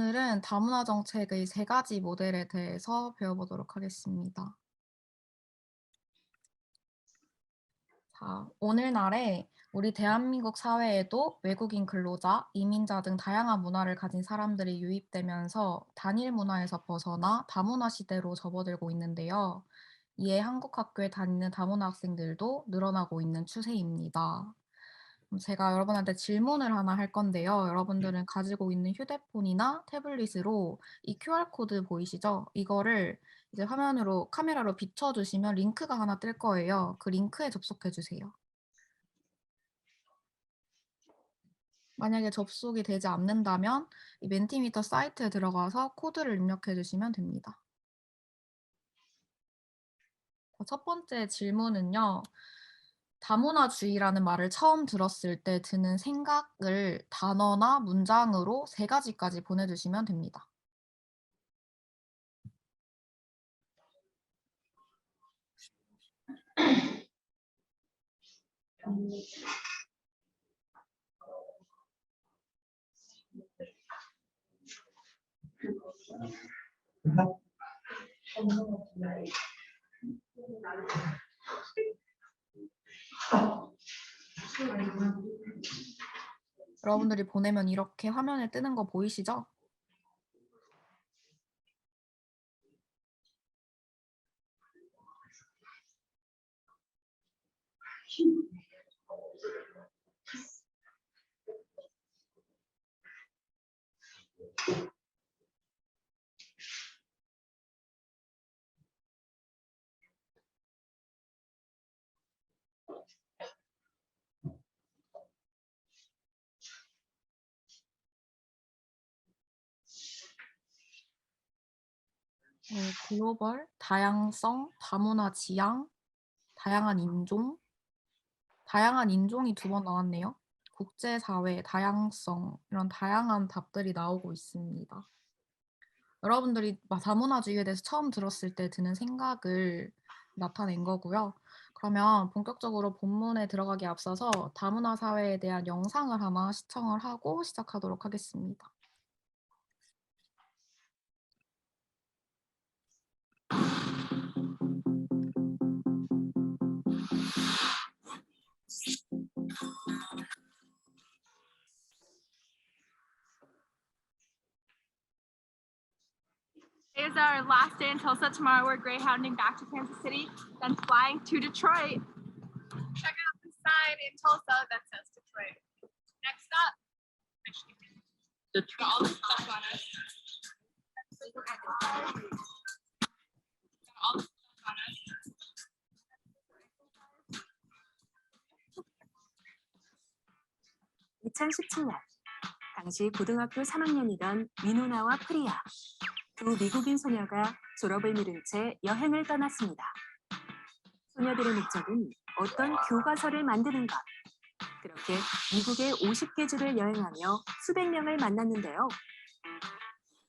오늘은 다문화 정책의 세 가지 모델에 대해서 배워보도록 하겠습니다. 자, 오늘날에 우리 대한민국 사회에도 외국인 근로자, 이민자 등 다양한 문화를 가진 사람들이 유입되면서 단일 문화에서 벗어나 다문화 시대로 접어들고 있는데요. 이에 한국 학교에 다니는 다문화 학생들도 늘어나고 있는 추세입니다. 제가 여러분한테 질문을 하나 할 건데요. 여러분들은 가지고 있는 휴대폰이나 태블릿으로 이 QR코드 보이시죠? 이거를 이제 화면으로 카메라로 비춰 주시면 링크가 하나 뜰 거예요. 그 링크에 접속해 주세요. 만약에 접속이 되지 않는다면 이 멘티미터 사이트에 들어가서 코드를 입력해 주시면 됩니다. 첫 번째 질문은요. 다문화주의라는 말을 처음 들었을 때 드는 생각을 단어나 문장으로 세 가지까지 보내주시면 됩니다. 여러분들이 보내면 이렇게 화면에 뜨는 거 보이시죠? 글로벌, 다양성, 다문화 지향, 다양한 인종, 다양한 인종이 두 번 나왔네요. 국제사회, 다양성 이런 다양한 답들이 나오고 있습니다. 여러분들이 다문화주의에 대해서 처음 들었을 때 드는 생각을 나타낸 거고요. 그러면 본격적으로 본문에 들어가기 앞서서 다문화 사회에 대한 영상을 하나 시청을 하고 시작하도록 하겠습니다. Today is our last day in Tulsa. Tomorrow we're greyhounding back to Kansas City, then flying to Detroit. Check out the sign in Tulsa that says Detroit. Next up, Michigan. Detroit. All the stuff on us. All the stuff on us. 2017년 당시 고등학교 3학년이던 위노나와 프리아 두 미국인 소녀가 졸업을 미룬 채 여행을 떠났습니다. 소녀들의 목적은 어떤 교과서를 만드는 것. 그렇게 미국의 50개 주를 여행하며 수백 명을 만났는데요.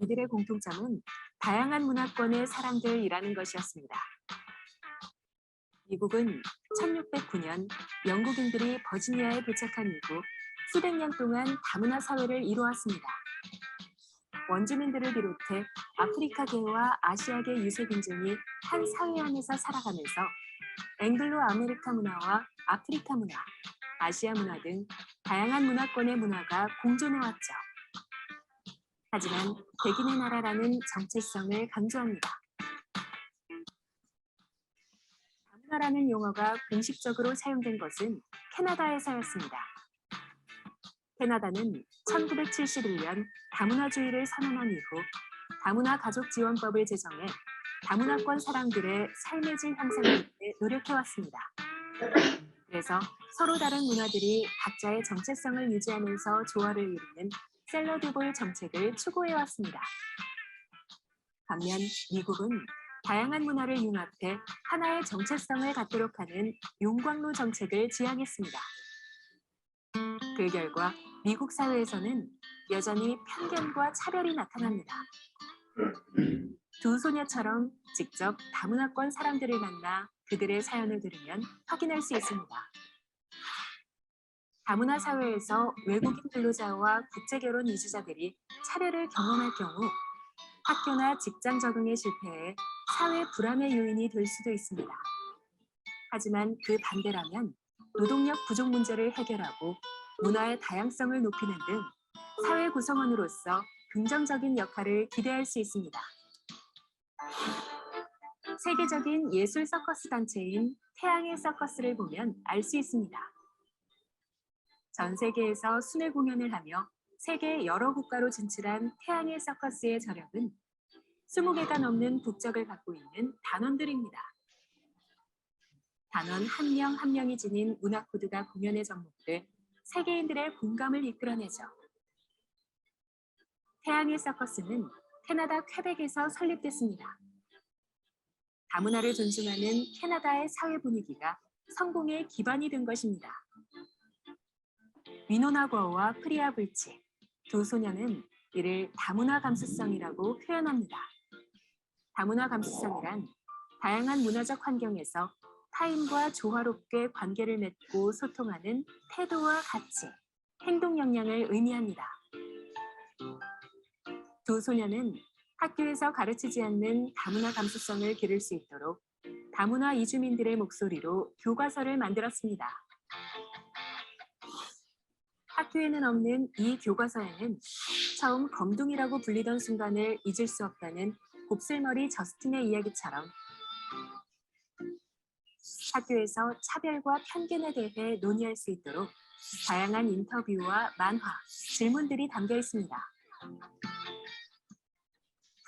이들의 공통점은 다양한 문화권의 사람들이라는 것이었습니다. 미국은 1609년 영국인들이 버지니아에 도착한 이후 수백 년 동안 다문화 사회를 이루었습니다. 원주민들을 비롯해 아프리카계와 아시아계 유색인종이 한 사회 안에서 살아가면서 앵글로 아메리카 문화와 아프리카 문화, 아시아 문화 등 다양한 문화권의 문화가 공존해왔죠. 하지만 백인의 나라라는 정체성을 강조합니다. 다문화라는 용어가 공식적으로 사용된 것은 캐나다에서였습니다. 캐나다는 1971년 다문화주의를 선언한 이후 다문화 가족지원법을 제정해 다문화권 사람들의 삶의 질 향상을 위해 노력해왔습니다. 그래서 서로 다른 문화들이 각자의 정체성을 유지하면서 조화를 이루는 샐러드볼 정책을 추구해왔습니다. 반면 미국은 다양한 문화를 융합해 하나의 정체성을 갖도록 하는 용광로 정책을 지향했습니다. 그 결과 미국 사회에서는 여전히 편견과 차별이 나타납니다. 두 소녀처럼 직접 다문화권 사람들을 만나 그들의 사연을 들으면 확인할 수 있습니다. 다문화 사회에서 외국인 근로자와 국제결혼 이주자들이 차별을 경험할 경우 학교나 직장 적응에 실패해 사회 불안의 요인이 될 수도 있습니다. 하지만 그 반대라면 노동력 부족 문제를 해결하고 문화의 다양성을 높이는 등 사회 구성원으로서 긍정적인 역할을 기대할 수 있습니다. 세계적인 예술 서커스 단체인 태양의 서커스를 보면 알 수 있습니다. 전 세계에서 순회 공연을 하며 세계 여러 국가로 진출한 태양의 서커스의 저력은 20개가 넘는 국적을 갖고 있는 단원들입니다. 단원 한 명 한 명이 지닌 문화 코드가 공연에 접목돼 세계인들의 공감을 이끌어내죠. 태양의 서커스는 캐나다 퀘벡에서 설립됐습니다. 다문화를 존중하는 캐나다의 사회 분위기가 성공의 기반이 된 것입니다. 위노나 거어와 프리아 불치, 두 소녀는 이를 다문화 감수성이라고 표현합니다. 다문화 감수성이란 다양한 문화적 환경에서 타인과 조화롭게 관계를 맺고 소통하는 태도와 가치, 행동 역량을 의미합니다. 두 소녀는 학교에서 가르치지 않는 다문화 감수성을 기를 수 있도록 다문화 이주민들의 목소리로 교과서를 만들었습니다. 학교에는 없는 이 교과서에는 처음 검둥이라고 불리던 순간을 잊을 수 없다는 곱슬머리 저스틴의 이야기처럼 학교에서 차별과 편견에 대해 논의할 수 있도록 다양한 인터뷰와 만화, 질문들이 담겨 있습니다.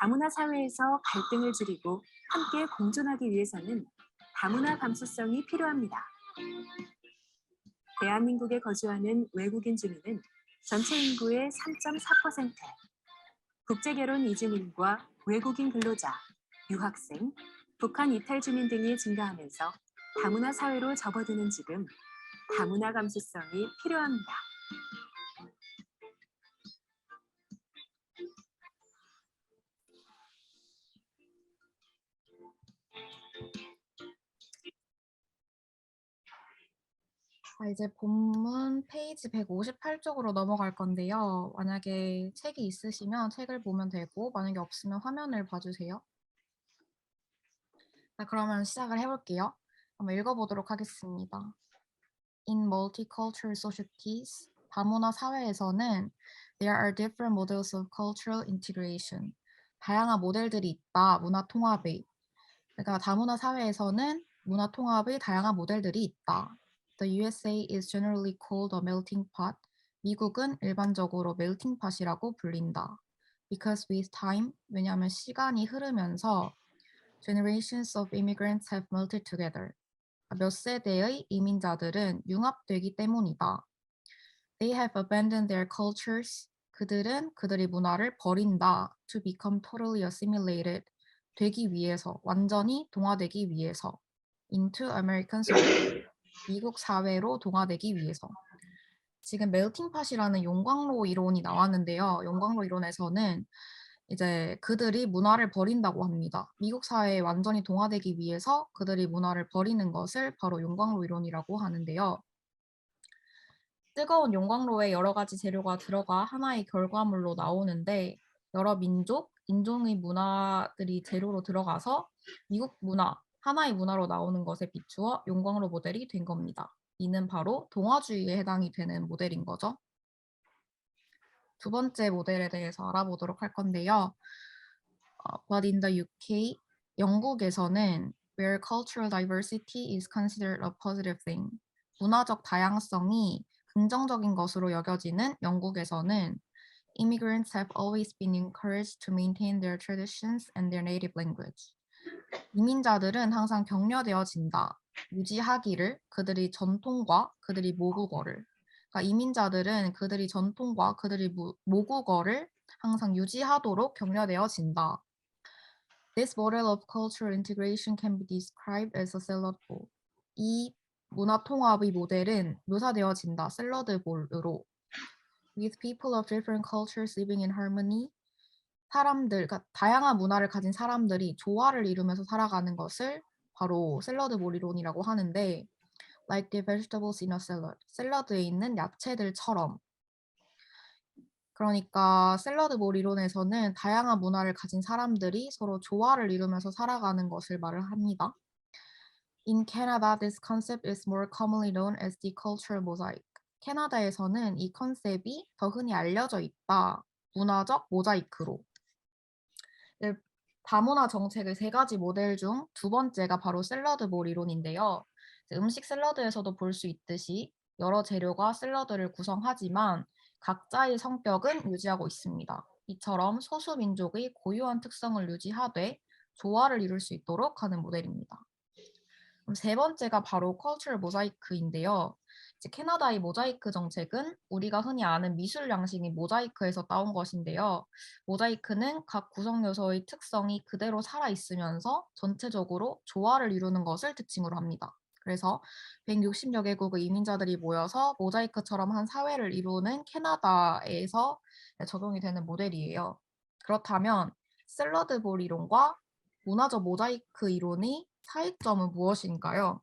다문화 사회에서 갈등을 줄이고 함께 공존하기 위해서는 다문화 감수성이 필요합니다. 대한민국에 거주하는 외국인 주민은 전체 인구의 3.4%, 국제결혼 이주민과 외국인 근로자, 유학생, 북한 이탈 주민 등이 증가하면서 다문화 사회로 접어드는 지금 다문화 감수성이 필요합니다. 이제 본문 페이지 158쪽으로 넘어갈 건데요. 만약에 책이 있으시면 책을 보면 되고 만약에 없으면 화면을 봐주세요. 자, 그러면 시작을 해볼게요. 한번 읽어보도록 하겠습니다. In multicultural societies, 다문화 사회에서는 there are different models of cultural integration. 다양한 모델들이 있다, 문화 통합의. 그러니까 다문화 사회에서는 문화 통합의 다양한 모델들이 있다. The USA is generally called a melting pot. 미국은 일반적으로 melting pot이라고 불린다. Because with time, 왜냐하면 시간이 흐르면서 generations of immigrants have melted together. 몇 세대의 이민자들은 융합되기 때문이다. They have abandoned their cultures. 그들은 그들의 문화를 버린다. To become totally assimilated. 되기 위해서, 완전히 동화되기 위해서. Into American society. 미국 사회로 동화되기 위해서. 지금 멜팅 팟이라는 용광로 이론이 나왔는데요. 용광로 이론에서는 이제 그들이 문화를 버린다고 합니다. 미국 사회에 완전히 동화되기 위해서 그들이 문화를 버리는 것을 바로 용광로 이론이라고 하는데요. 뜨거운 용광로에 여러 가지 재료가 들어가 하나의 결과물로 나오는데 여러 민족, 인종의 문화들이 재료로 들어가서 미국 문화, 하나의 문화로 나오는 것에 비추어 용광로 모델이 된 겁니다. 이는 바로 동화주의에 해당이 되는 모델인 거죠. 두 번째 모델에 대해서 알아보도록 할 건데요. But in the UK, 영국에서는 where cultural diversity is considered a positive thing, 문화적 다양성이 긍정적인 것으로 여겨지는 영국에서는 immigrants have always been encouraged to maintain their traditions and their native language. 이민자들은 항상 격려되어진다. 유지하기를 그들의 전통과 그들의 모국어를. 그러니까 이민자들은 그들의 전통과 그들의 모국어를 항상 유지하도록 격려되어진다. This model of cultural integration can be described as a salad bowl. 이 문화 통합의 모델은 묘사되어진다. 샐러드 볼으로. With people of different cultures living in harmony. 사람들, 그러니까 다양한 문화를 가진 사람들이 조화를 이루면서 살아가는 것을 바로 샐러드 볼 이론이라고 하는데 like the vegetables in a salad. 샐러드에 있는 야채들처럼. 그러니까 샐러드 볼 이론에서는 다양한 문화를 가진 사람들이 서로 조화를 이루면서 살아가는 것을 말을 합니다. In Canada, this concept is more commonly known as the cultural mosaic. 캐나다에서는 이 컨셉이 더 흔히 알려져 있다. 문화적 모자이크로. 네, 다문화 정책의 세 가지 모델 중 두 번째가 바로 샐러드볼 이론인데요. 음식 샐러드에서도 볼 수 있듯이 여러 재료가 샐러드를 구성하지만 각자의 성격은 유지하고 있습니다. 이처럼 소수 민족의 고유한 특성을 유지하되 조화를 이룰 수 있도록 하는 모델입니다. 그럼 세 번째가 바로 컬처럴 모자이크인데요. 이제 캐나다의 모자이크 정책은 우리가 흔히 아는 미술 양식인 모자이크에서 따온 것인데요. 모자이크는 각 구성 요소의 특성이 그대로 살아 있으면서 전체적으로 조화를 이루는 것을 특징으로 합니다. 그래서 160여 개국의 이민자들이 모여서 모자이크처럼 한 사회를 이루는 캐나다에서 적용이 되는 모델이에요. 그렇다면 샐러드 볼 이론과 문화적 모자이크 이론의 차이점은 무엇인가요?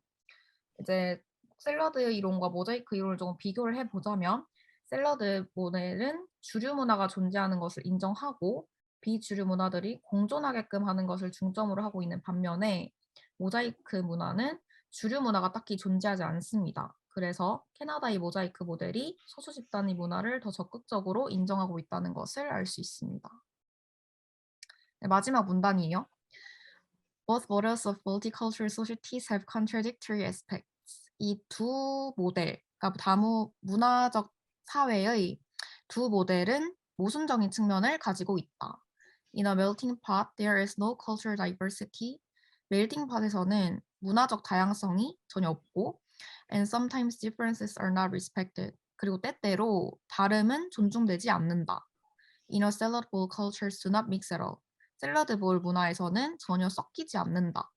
이제 샐러드 이론과 모자이크 이론을 조금 비교를 해보자면 샐러드 모델은 주류 문화가 존재하는 것을 인정하고 비주류 문화들이 공존하게끔 하는 것을 중점으로 하고 있는 반면에 모자이크 문화는 주류 문화가 딱히 존재하지 않습니다. 그래서 캐나다의 모자이크 모델이 소수 집단의 문화를 더 적극적으로 인정하고 있다는 것을 알 수 있습니다. 네, 마지막 문단이에요. Both models of multicultural societies have contradictory aspects. 이 두 모델, 그러니까 문화적 사회의 두 모델은 모순적인 측면을 가지고 있다. In a melting pot, there is no cultural diversity. 멜팅 팟에서는 문화적 다양성이 전혀 없고, and sometimes differences are not respected. 그리고 때때로 다름은 존중되지 않는다. In a salad bowl, cultures do not mix at all. 샐러드 볼 문화에서는 전혀 섞이지 않는다.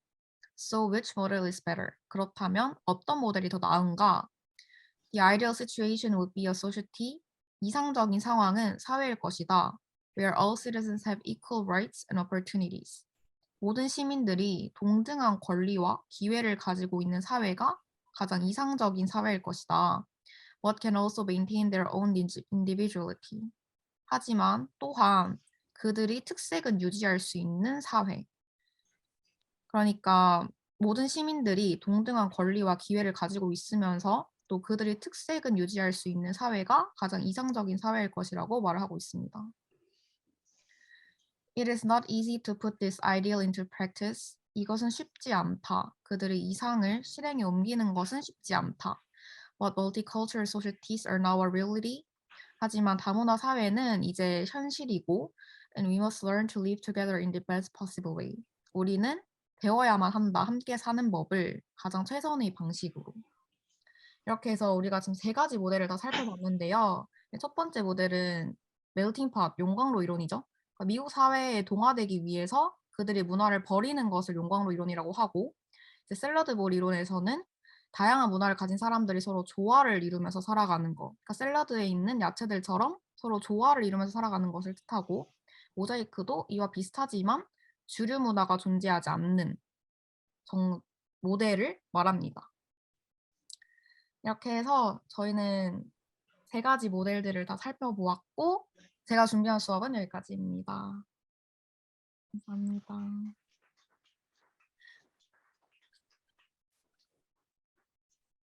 So which model is better? 그렇다면 어떤 모델이 더 나은가? The ideal situation would be a society. 이상적인 상황은 사회일 것이다. Where all citizens have equal rights and opportunities. 모든 시민들이 동등한 권리와 기회를 가지고 있는 사회가 가장 이상적인 사회일 것이다. But can also maintain their own individuality. 하지만 또한 그들이 특색은 유지할 수 있는 사회. 그러니까 모든 시민들이 동등한 권리와 기회를 가지고 있으면서 또 그들의 특색은 유지할 수 있는 사회가 가장 이상적인 사회일 것이라고 말을 하고 있습니다. It is not easy to put this ideal into practice. 이것은 쉽지 않다. 그들의 이상을 실행에 옮기는 것은 쉽지 않다. But multicultural societies are now a reality. 하지만 다문화 사회는 이제 현실이고 and we must learn to live together in the best possible way. 우리는 배워야만 한다. 함께 사는 법을 가장 최선의 방식으로. 이렇게 해서 우리가 지금 세 가지 모델을 다 살펴봤는데요. 첫 번째 모델은 멜팅 팟, 용광로 이론이죠. 그러니까 미국 사회에 동화되기 위해서 그들의 문화를 버리는 것을 용광로 이론이라고 하고, 이제 샐러드 볼 이론에서는 다양한 문화를 가진 사람들이 서로 조화를 이루면서 살아가는 것. 그러니까 샐러드에 있는 야채들처럼 서로 조화를 이루면서 살아가는 것을 뜻하고, 모자이크도 이와 비슷하지만 주류 문화가 존재하지 않는 모델을 말합니다. 이렇게 해서 저희는 세 가지 모델들을 다 살펴보았고, 제가 준비한 수업은 여기까지입니다. 감사합니다.